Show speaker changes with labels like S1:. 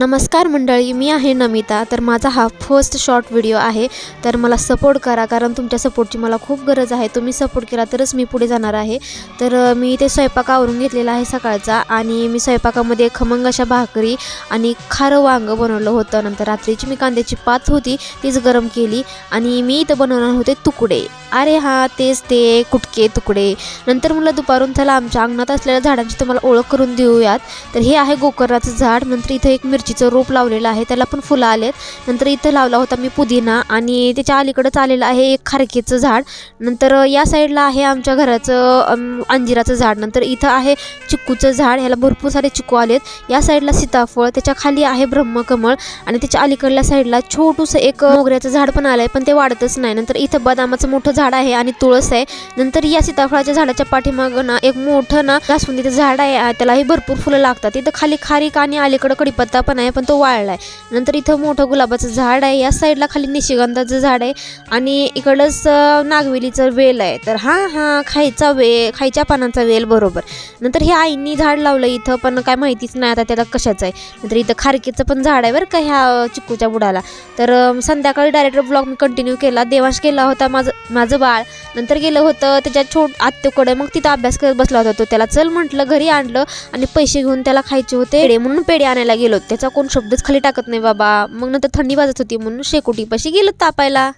S1: नमस्कार मंडळी, मी आहे नमिता। तर माझा हा फर्स्ट शॉर्ट व्हिडिओ आहे। तर मला सपोर्ट करा, कारण तुमच्या सपोर्टची मला खूप गरज आहे। तुम्ही सपोर्ट केला तरच मी पुढे जाणार आहे। तर मी इथे स्वयंपाक आवरून घेतलेला आहे सकाळचा, आणि मी स्वयंपाकामध्ये खमंग अशा भाकरी आणि खारं वांगं बनवलं होतं। नंतर रात्रीची मी कांद्याची पात होती तीच गरम केली, आणि मी इथं बनवणार होते तुकडे। अरे हां, तेच ते कुटके तुकडे। नंतर मला दुपारून चला आमच्या अंगणात असलेल्या झाडांची तुम्हाला ओळख करून देऊयात। तर हे आहे गोकर्णाचं झाड। नंतर इथं एक मिरचीचं रोप लावलेलं आहे, त्याला पण फुलं आलेत। नंतर इथं लावला होता मी पुदिना, आणि त्याच्या अलीकडंच आलेलं आहे एक खारकेचं झाड। नंतर या साईडला आहे आमच्या घराचं अंजिराचं झाड। नंतर इथं आहे चिक्कूचं झाड, ह्याला भरपूर सारे चिक्कू आलेत। या साईडला सीताफळ, त्याच्या खाली आहे ब्रह्मकमळ, आणि त्याच्या अलीकडल्या साईडला छोटूसं एक मोगऱ्याचं झाड पण आलंय, पण ते वाढतच नाही। नंतर इथं बदामाचं मोठं झाड आहे आणि तुळस आहे। नंतर या सीताफळाच्या झाडाच्या पाठीमागं ना एक मोठं ना जास्वंदीचं झाड आहे, त्यालाही भरपूर फुलं लागतात। इथं खाली खारीक आणि अलीकडं कडीपत्ता पण आहे, पण तो वाळलाय। नंतर इथं मोठं गुलाबाचं झाड आहे, या साईडला खाली निशिगंधाचं झाड आहे, आणि इकडंच नागवेलीचं वेल आहे। तर हां खायच्या पानांचा वेल, बरोबर। नंतर हे आईंनी झाड लावलं इथं, पण काय माहितीच नाही आता त्याला कशाचं आहे। नंतर इथं खारकीचं पण झाड आहे बरं का, ह्या चिक्कूच्या बुडाला। तर संध्याकाळी डायरेक्ट ब्लॉग मी कंटिन्यू केला। देवांश गेला होता माझं बाळ, नंतर गेलं होतं त्याच्या आत्याकडे, मग तिथं अभ्यास करत बसला होता तो। त्याला चल म्हटलं, घरी आणलं, आणि पैसे घेऊन त्याला खायचे होते पेढे, म्हणून पेढे आणायला गेलो। त्याचा कोण शब्दच खाली टाकत नाही बाबा। मग नंतर थंडी वाजत होती म्हणून शेकोटीपाशी गेलो तापायला।